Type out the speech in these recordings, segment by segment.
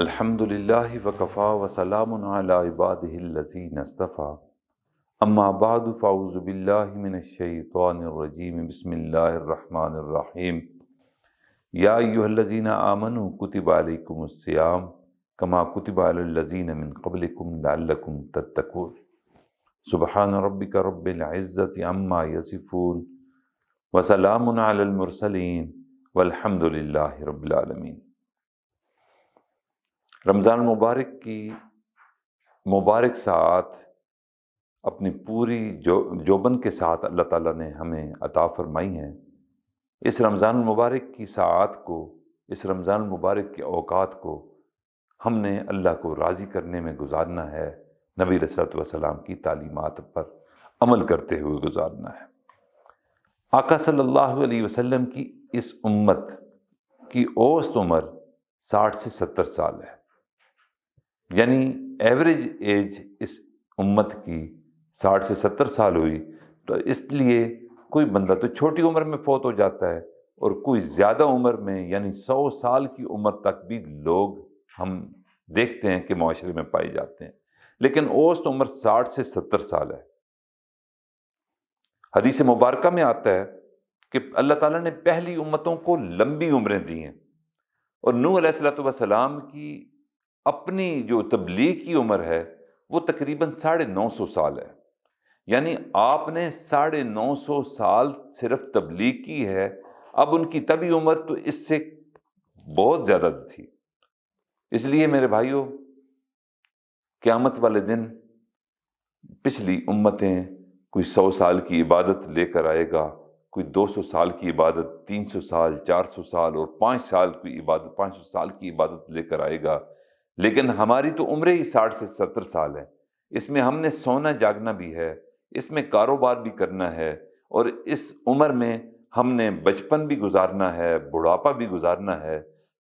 الحمد للہ وکفا وسلام علی عبادہ الذین اصطفیٰ اما بعد فاعوذ باللہ من الشیطان الرجیم بسم اللہ الرحمن الرحیم یا ایہا الذین آمنوا کتب علیکم الصیام کما کتب علی الذین من قبلکم لعلکم تتقون سبحان ربک رب العزت عما یصفون وسلام علی المرسلین والحمد للہ رب العالمین۔ رمضان المبارک کی مبارک ساعت اپنی پوری جوبن کے ساتھ اللہ تعالیٰ نے ہمیں عطا فرمائی ہیں۔ اس رمضان المبارک کی ساعت کو، اس رمضان المبارک کے اوقات کو ہم نے اللہ کو راضی کرنے میں گزارنا ہے، نبی علیہ الصلوۃ والسلام کی تعلیمات پر عمل کرتے ہوئے گزارنا ہے۔ آقا صلی اللہ علیہ وسلم کی اس امت کی اوسط عمر 60 سے 70 سال ہے، یعنی ایوریج ایج اس امت کی 60 سے 70 سال ہوئی، تو اس لیے کوئی بندہ تو چھوٹی عمر میں فوت ہو جاتا ہے اور کوئی زیادہ عمر میں یعنی 100 سال کی عمر تک بھی لوگ ہم دیکھتے ہیں کہ معاشرے میں پائے جاتے ہیں، لیکن اوسط عمر 60 سے 70 سال ہے۔ حدیث مبارکہ میں آتا ہے کہ اللہ تعالیٰ نے پہلی امتوں کو لمبی عمریں دی ہیں، اور نوح علیہ السلام کی اپنی جو تبلیغ کی عمر ہے وہ تقریباً 950 سال ہے، یعنی آپ نے 950 سال صرف تبلیغ کی ہے۔ اب ان کی طبی عمر تو اس سے بہت زیادہ تھی۔ اس لیے میرے بھائیوں، قیامت والے دن پچھلی امتیں کوئی 100 سال کی عبادت لے کر آئے گا، کوئی 200 سال کی عبادت، 300 سال، 400 سال اور 500 سال کی عبادت لے کر آئے گا، لیکن ہماری تو عمریں ہی 60 سے 70 سال ہے۔ اس میں ہم نے سونا جاگنا بھی ہے، اس میں کاروبار بھی کرنا ہے، اور اس عمر میں ہم نے بچپن بھی گزارنا ہے، بڑھاپا بھی گزارنا ہے،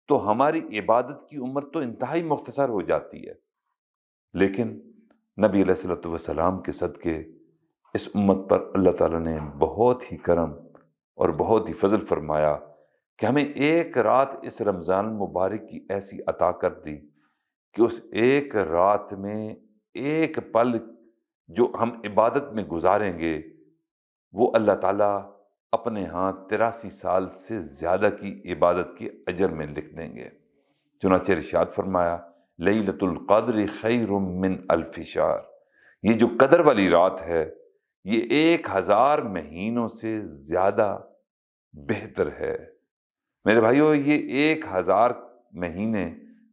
تو ہماری عبادت کی عمر تو انتہائی مختصر ہو جاتی ہے۔ لیکن نبی علیہ الصلوۃ والسلام کے صدقے اس امت پر اللہ تعالیٰ نے بہت ہی کرم اور بہت ہی فضل فرمایا کہ ہمیں ایک رات اس رمضان المبارک کی ایسی عطا کر دی کہ اس ایک رات میں ایک پل جو ہم عبادت میں گزاریں گے وہ اللہ تعالیٰ اپنے ہاں 83 سال سے زیادہ کی عبادت کے اجر میں لکھ دیں گے۔ چنانچہ ارشاد فرمایا، لیلۃ القدر خیر من الف شہر، یہ جو قدر والی رات ہے یہ 1000 مہینوں سے زیادہ بہتر ہے۔ میرے بھائیو، یہ 1000 مہینے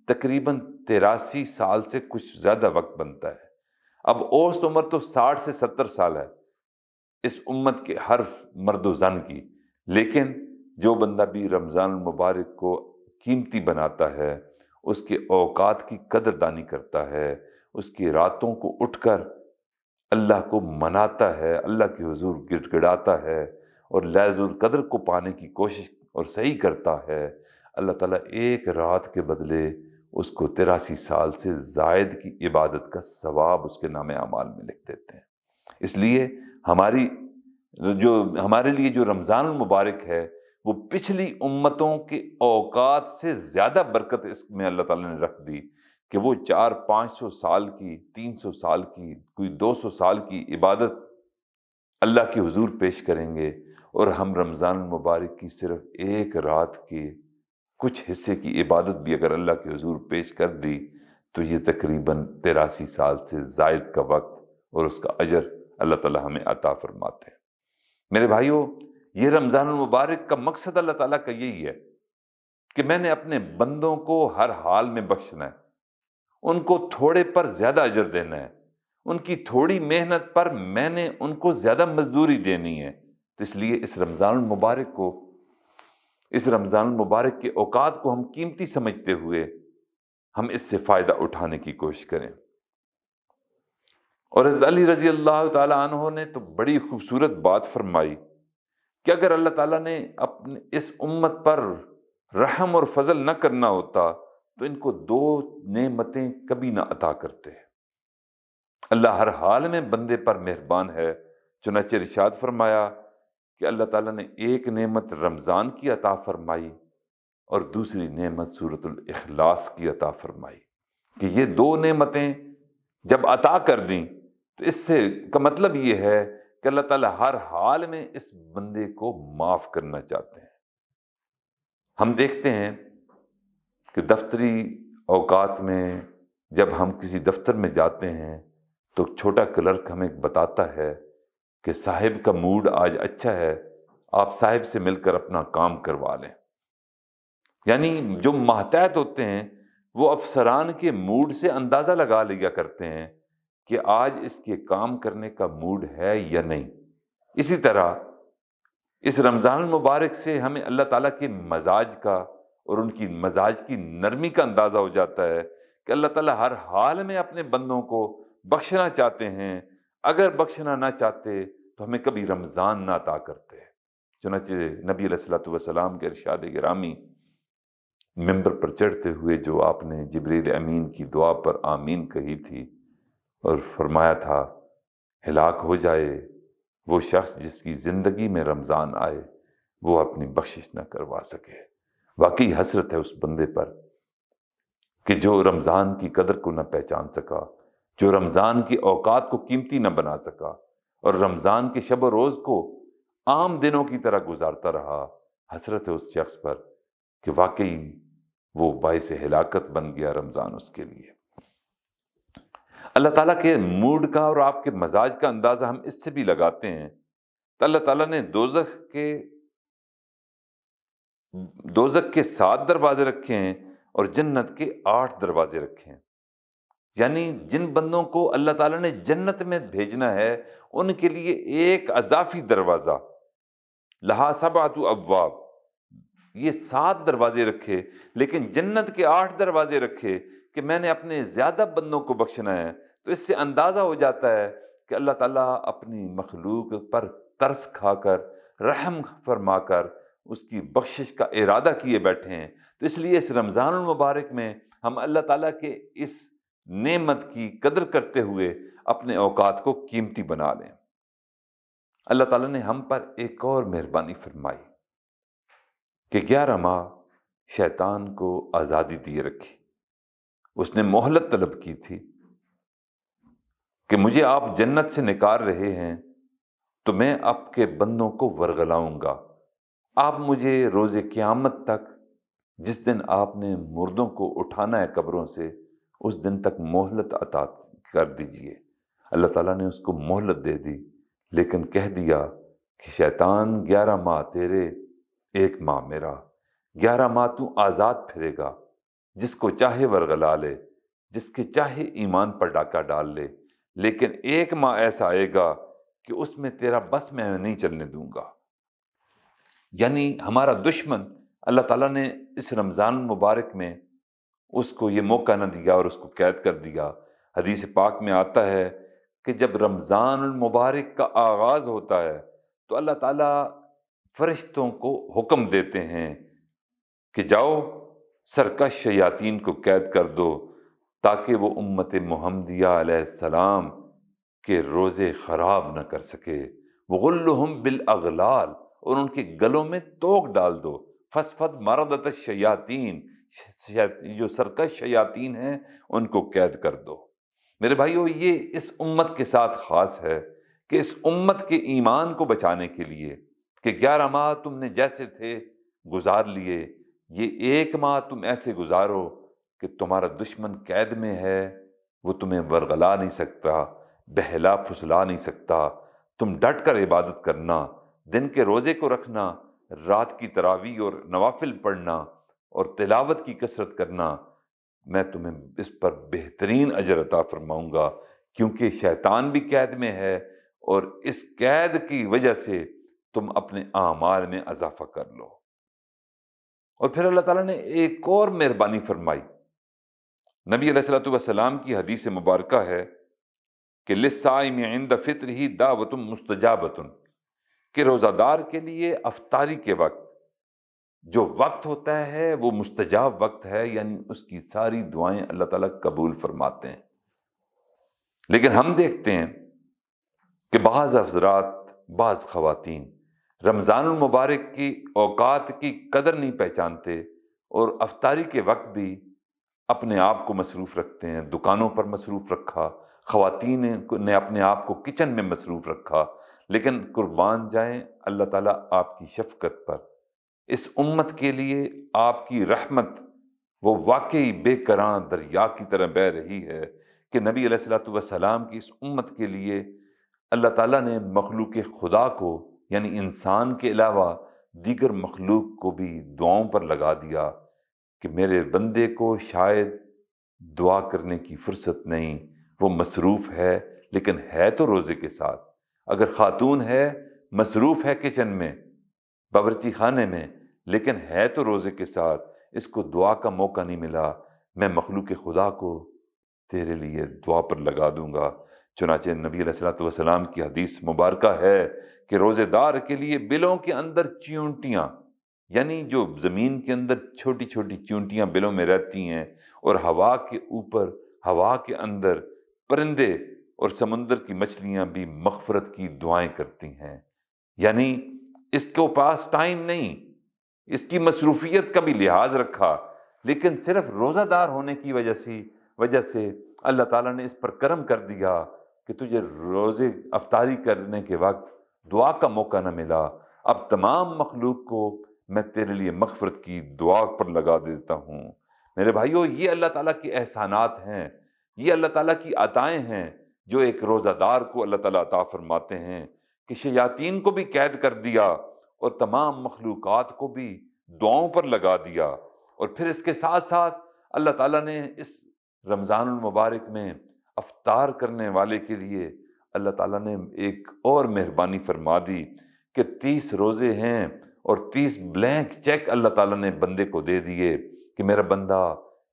تقریباً 83 سال سے کچھ زیادہ وقت بنتا ہے۔ اب اوسط عمر تو 60 سے 70 سال ہے اس امت کے ہر مرد و زن کی، لیکن جو بندہ بھی رمضان المبارک کو قیمتی بناتا ہے، اس کے اوقات کی قدر دانی کرتا ہے، اس کی راتوں کو اٹھ کر اللہ کو مناتا ہے، اللہ کے حضور گڑ گڑاتا ہے اور لیلۃ القدر کو پانے کی کوشش اور صحیح کرتا ہے، اللہ تعالیٰ ایک رات کے بدلے اس کو 83 سال سے زائد کی عبادت کا ثواب اس کے نام اعمال میں لکھ دیتے ہیں۔ اس لیے ہمارے لیے جو رمضان المبارک ہے وہ پچھلی امتوں کے اوقات سے زیادہ برکت اس میں اللہ تعالیٰ نے رکھ دی کہ وہ 400-500 سال کی، 300 سال کی، کوئی 200 سال کی عبادت اللہ کے حضور پیش کریں گے، اور ہم رمضان المبارک کی صرف ایک رات کے کچھ حصے کی عبادت بھی اگر اللہ کے حضور پیش کر دی تو یہ تقریباً 83 سال سے زائد کا وقت اور اس کا اجر اللہ تعالیٰ ہمیں عطا فرماتے ہیں۔ میرے بھائیوں، یہ رمضان المبارک کا مقصد اللہ تعالیٰ کا یہی ہے کہ میں نے اپنے بندوں کو ہر حال میں بخشنا ہے، ان کو تھوڑے پر زیادہ اجر دینا ہے، ان کی تھوڑی محنت پر میں نے ان کو زیادہ مزدوری دینی ہے۔ تو اس لیے اس رمضان المبارک کے اوقات کو ہم قیمتی سمجھتے ہوئے ہم اس سے فائدہ اٹھانے کی کوشش کریں۔ اور حضرت علی رضی اللہ تعالیٰ عنہ نے تو بڑی خوبصورت بات فرمائی کہ اگر اللہ تعالیٰ نے اپنے اس امت پر رحم اور فضل نہ کرنا ہوتا تو ان کو 2 نعمتیں کبھی نہ عطا کرتے۔ اللہ ہر حال میں بندے پر مہربان ہے، چنانچہ ارشاد فرمایا کہ اللہ تعالیٰ نے ایک نعمت رمضان کی عطا فرمائی اور دوسری نعمت سورۃ الاخلاص کی عطا فرمائی کہ یہ دو نعمتیں جب عطا کر دیں تو اس سے کا مطلب یہ ہے کہ اللہ تعالیٰ ہر حال میں اس بندے کو معاف کرنا چاہتے ہیں۔ ہم دیکھتے ہیں کہ دفتری اوقات میں جب ہم کسی دفتر میں جاتے ہیں تو چھوٹا کلرک ہمیں بتاتا ہے کہ صاحب کا موڈ آج اچھا ہے، آپ صاحب سے مل کر اپنا کام کروا لیں۔ یعنی جو ماتحت ہوتے ہیں وہ افسران کے موڈ سے اندازہ لگا لیا کرتے ہیں کہ آج اس کے کام کرنے کا موڈ ہے یا نہیں۔ اسی طرح اس رمضان المبارک سے ہمیں اللہ تعالیٰ کے مزاج کا اور ان کی مزاج کی نرمی کا اندازہ ہو جاتا ہے کہ اللہ تعالیٰ ہر حال میں اپنے بندوں کو بخشنا چاہتے ہیں، اگر بخشنا نہ چاہتے تو ہمیں کبھی رمضان نہ عطا کرتے۔ چنانچہ نبی علیہ الصلوۃ والسلام کے ارشاد گرامی ممبر پر چڑھتے ہوئے جو آپ نے جبریل امین کی دعا پر آمین کہی تھی اور فرمایا تھا ہلاک ہو جائے وہ شخص جس کی زندگی میں رمضان آئے وہ اپنی بخشش نہ کروا سکے۔ واقعی حسرت ہے اس بندے پر کہ جو رمضان کی قدر کو نہ پہچان سکا، جو رمضان کی اوقات کو قیمتی نہ بنا سکا اور رمضان کے شب و روز کو عام دنوں کی طرح گزارتا رہا۔ حسرت ہے اس شخص پر کہ واقعی وہ باعث ہلاکت بن گیا رمضان اس کے لیے۔ اللہ تعالیٰ کے موڈ کا اور آپ کے مزاج کا اندازہ ہم اس سے بھی لگاتے ہیں تو اللہ تعالیٰ نے دوزخ کے 7 دروازے رکھے ہیں اور جنت کے 8 دروازے رکھے ہیں۔ یعنی جن بندوں کو اللہ تعالیٰ نے جنت میں بھیجنا ہے ان کے لیے ایک اضافی دروازہ، لہا 7 ابواب، یہ 7 دروازے رکھے، لیکن جنت کے 8 دروازے رکھے کہ میں نے اپنے زیادہ بندوں کو بخشنا ہے۔ تو اس سے اندازہ ہو جاتا ہے کہ اللہ تعالیٰ اپنی مخلوق پر ترس کھا کر رحم فرما کر اس کی بخشش کا ارادہ کیے بیٹھے ہیں۔ تو اس لیے اس رمضان المبارک میں ہم اللہ تعالیٰ کے اس نعمت کی قدر کرتے ہوئے اپنے اوقات کو قیمتی بنا لیں۔ اللہ تعالیٰ نے ہم پر ایک اور مہربانی فرمائی کہ 11 ماہ شیطان کو آزادی دیے رکھی۔ اس نے مہلت طلب کی تھی کہ مجھے آپ جنت سے نکال رہے ہیں تو میں آپ کے بندوں کو ورگلاؤں گا، آپ مجھے روز قیامت تک، جس دن آپ نے مردوں کو اٹھانا ہے قبروں سے، اس دن تک مہلت عطا کر دیجئے۔ اللہ تعالیٰ نے اس کو مہلت دے دی، لیکن کہہ دیا کہ شیطان 11 ماہ تیرے 1 ماہ میرا، 11 ماہ تو آزاد پھرے گا، جس کو چاہے ورگلا لے، جس کے چاہے ایمان پر ڈاکہ ڈال لے، لیکن 1 ماہ ایسا آئے گا کہ اس میں تیرا بس میں نہیں چلنے دوں گا۔ یعنی ہمارا دشمن اللہ تعالیٰ نے اس رمضان المبارک میں اس کو یہ موقع نہ دیا اور اس کو قید کر دیا۔ حدیث پاک میں آتا ہے کہ جب رمضان المبارک کا آغاز ہوتا ہے تو اللہ تعالیٰ فرشتوں کو حکم دیتے ہیں کہ جاؤ سرکش شیاطین کو قید کر دو تاکہ وہ امت محمدیہ علیہ السلام کے روزے خراب نہ کر سکے۔ وغلہم بالاغلال، اور ان کے گلوں میں توق ڈال دو۔ فسفد مردت الشیاطین، جو سرکش شیاطین ہیں ان کو قید کر دو۔ میرے بھائیو، یہ اس امت کے ساتھ خاص ہے کہ اس امت کے ایمان کو بچانے کے لیے کہ 11 ماہ تم نے جیسے تھے گزار لیے، یہ 1 ماہ تم ایسے گزارو کہ تمہارا دشمن قید میں ہے، وہ تمہیں ورغلا نہیں سکتا، بہلا پھسلا نہیں سکتا۔ تم ڈٹ کر عبادت کرنا، دن کے روزے کو رکھنا، رات کی تراویح اور نوافل پڑھنا اور تلاوت کی کثرت کرنا، میں تمہیں اس پر بہترین اجر عطا فرماؤں گا، کیونکہ شیطان بھی قید میں ہے اور اس قید کی وجہ سے تم اپنے اعمال میں اضافہ کر لو۔ اور پھر اللہ تعالیٰ نے ایک اور مہربانی فرمائی۔ نبی علیہ الصلوۃ والسلام کی حدیث مبارکہ ہے کہ للصائم عند فطرہ دعوۃ مستجابۃ، کہ روزہ دار کے لیے افطاری کے وقت جو وقت ہوتا ہے وہ مستجاب وقت ہے، یعنی اس کی ساری دعائیں اللہ تعالیٰ قبول فرماتے ہیں۔ لیکن ہم دیکھتے ہیں کہ بعض حضرات، بعض خواتین رمضان المبارک کی اوقات کی قدر نہیں پہچانتے اور افطاری کے وقت بھی اپنے آپ کو مصروف رکھتے ہیں، دکانوں پر مصروف رکھا، خواتین نے اپنے آپ کو کچن میں مصروف رکھا، لیکن قربان جائیں اللہ تعالیٰ آپ کی شفقت پر، اس امت کے لیے آپ کی رحمت وہ واقعی بے کراں دریا کی طرح بہہ رہی ہے کہ نبی علیہ الصلوۃ والسلام کی اس امت کے لیے اللہ تعالیٰ نے مخلوق خدا کو، یعنی انسان کے علاوہ دیگر مخلوق کو بھی دعاؤں پر لگا دیا کہ میرے بندے کو شاید دعا کرنے کی فرصت نہیں، وہ مصروف ہے لیکن ہے تو روزے کے ساتھ، اگر خاتون ہے مصروف ہے کچن میں، باورچی خانے میں، لیکن ہے تو روزے کے ساتھ، اس کو دعا کا موقع نہیں ملا، میں مخلوق خدا کو تیرے لیے دعا پر لگا دوں گا۔ چنانچہ نبی علیہ الصلوۃ والسلام کی حدیث مبارکہ ہے کہ روزے دار کے لیے بلوں کے اندر چیونٹیاں، یعنی جو زمین کے اندر چھوٹی چھوٹی چیونٹیاں بلوں میں رہتی ہیں، اور ہوا کے اوپر، ہوا کے اندر پرندے اور سمندر کی مچھلیاں بھی مغفرت کی دعائیں کرتی ہیں، یعنی اس کو پاس ٹائم نہیں، اس کی مصروفیت کا بھی لحاظ رکھا، لیکن صرف روزہ دار ہونے کی وجہ سے اللہ تعالیٰ نے اس پر کرم کر دیا کہ تجھے روزے افطاری کرنے کے وقت دعا کا موقع نہ ملا، اب تمام مخلوق کو میں تیرے لیے مغفرت کی دعا پر لگا دیتا ہوں۔ میرے بھائیو، یہ اللہ تعالیٰ کے احسانات ہیں، یہ اللہ تعالیٰ کی عطائیں ہیں جو ایک روزہ دار کو اللہ تعالیٰ عطا فرماتے ہیں کہ شیاطین کو بھی قید کر دیا اور تمام مخلوقات کو بھی دعاؤں پر لگا دیا۔ اور پھر اس کے ساتھ ساتھ اللہ تعالیٰ نے اس رمضان المبارک میں افطار کرنے والے کے لیے اللہ تعالیٰ نے ایک اور مہربانی فرما دی کہ 30 روزے ہیں اور 30 بلینک چیک اللہ تعالیٰ نے بندے کو دے دیے کہ میرا بندہ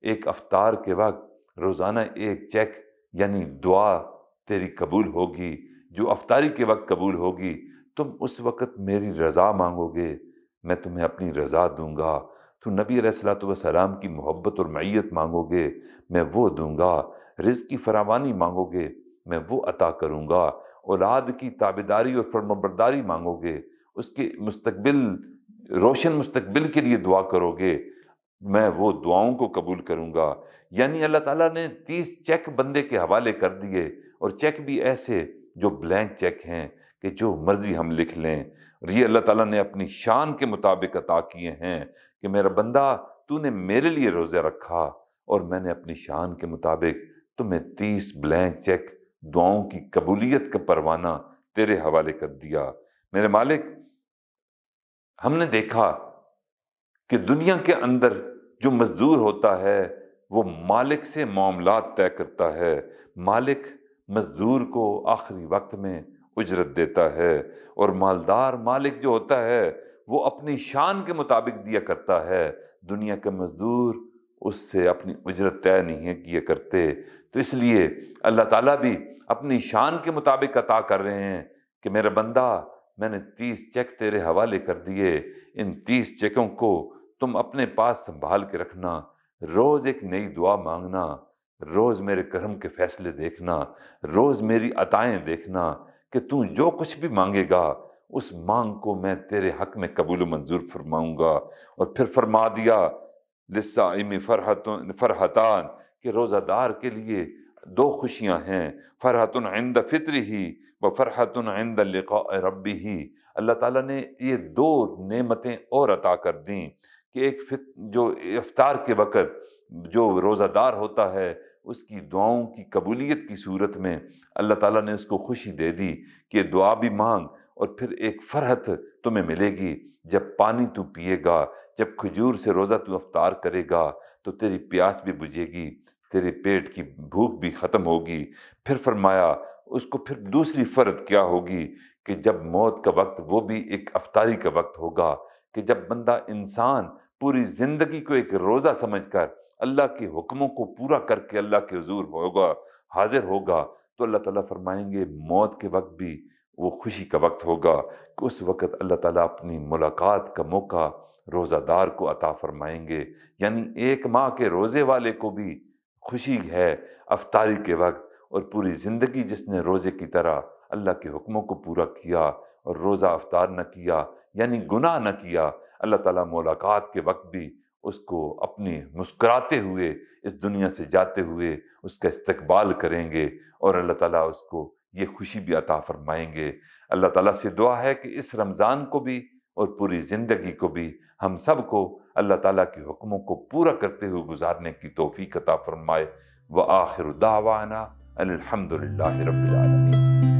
ایک افطار کے وقت روزانہ ایک چیک، یعنی دعا تیری قبول ہوگی، جو افطاری کے وقت قبول ہوگی، تم اس وقت میری رضا مانگو گے، میں تمہیں اپنی رضا دوں گا، تو نبی علیہ الصلوۃ والسلام کی محبت اور معیت مانگو گے، میں وہ دوں گا، رزق کی فراوانی مانگو گے، میں وہ عطا کروں گا، اولاد کی تابعداری اور فرمانبرداری مانگو گے، اس کے مستقبل، روشن مستقبل کے لیے دعا کرو گے، میں وہ دعاؤں کو قبول کروں گا۔ یعنی اللہ تعالیٰ نے 30 چیک بندے کے حوالے کر دیے، اور چیک بھی ایسے جو بلینک چیک ہیں کہ جو مرضی ہم لکھ لیں، اور یہ اللہ تعالیٰ نے اپنی شان کے مطابق عطا کیے ہیں کہ میرا بندہ تو نے میرے لیے روزہ رکھا اور میں نے اپنی شان کے مطابق تمہیں 30 بلینک چیک دعاؤں کی قبولیت کا پروانہ تیرے حوالے کر دیا۔ میرے مالک، ہم نے دیکھا کہ دنیا کے اندر جو مزدور ہوتا ہے وہ مالک سے معاملات طے کرتا ہے، مالک مزدور کو آخری وقت میں اجرت دیتا ہے، اور مالدار مالک جو ہوتا ہے وہ اپنی شان کے مطابق دیا کرتا ہے، دنیا کے مزدور اس سے اپنی اجرت طے نہیں کیا کرتے۔ تو اس لیے اللہ تعالیٰ بھی اپنی شان کے مطابق عطا کر رہے ہیں کہ میرا بندہ، میں نے 30 چیک تیرے حوالے کر دیے، ان 30 چیکوں کو تم اپنے پاس سنبھال کے رکھنا، روز ایک نئی دعا مانگنا، روز میرے کرم کے فیصلے دیکھنا، روز میری عطائیں دیکھنا کہ تو جو کچھ بھی مانگے گا اس مانگ کو میں تیرے حق میں قبول و منظور فرماؤں گا۔ اور پھر فرما دیا للصائم فرحتان، کہ روزہ دار کے لیے 2 خوشیاں ہیں، فرحت عند فطرہ و فرحت عند لقاء ربہ۔ اللہ تعالیٰ نے یہ 2 نعمتیں اور عطا کر دیں کہ ایک جو افطار کے وقت جو روزہ دار ہوتا ہے اس کی دعاؤں کی قبولیت کی صورت میں اللہ تعالیٰ نے اس کو خوشی دے دی کہ دعا بھی مانگ، اور پھر ایک فرحت تمہیں ملے گی جب پانی تو پیے گا، جب کھجور سے روزہ تو افطار کرے گا تو تیری پیاس بھی بجھے گی، تیرے پیٹ کی بھوک بھی ختم ہوگی۔ پھر فرمایا اس کو پھر دوسری فرد کیا ہوگی کہ جب موت کا وقت، وہ بھی ایک افطاری کا وقت ہوگا کہ جب بندہ انسان پوری زندگی کو ایک روزہ سمجھ کر اللہ کے حکموں کو پورا کر کے اللہ کے حضور ہوگا، حاضر ہوگا، تو اللہ تعالیٰ فرمائیں گے موت کے وقت بھی وہ خوشی کا وقت ہوگا کہ اس وقت اللہ تعالیٰ اپنی ملاقات کا موقع روزہ دار کو عطا فرمائیں گے۔ یعنی 1 ماہ کے روزے والے کو بھی خوشی ہے افطاری کے وقت، اور پوری زندگی جس نے روزے کی طرح اللہ کے حکموں کو پورا کیا اور روزہ افطار نہ کیا، یعنی گناہ نہ کیا، اللہ تعالیٰ ملاقات کے وقت بھی اس کو اپنی مسکراتے ہوئے اس دنیا سے جاتے ہوئے اس کا استقبال کریں گے، اور اللہ تعالیٰ اس کو یہ خوشی بھی عطا فرمائیں گے۔ اللہ تعالیٰ سے دعا ہے کہ اس رمضان کو بھی اور پوری زندگی کو بھی ہم سب کو اللہ تعالیٰ کے حکموں کو پورا کرتے ہوئے گزارنے کی توفیق عطا فرمائے۔ وآخر دعوانا ان الحمد للہ رب العالمین۔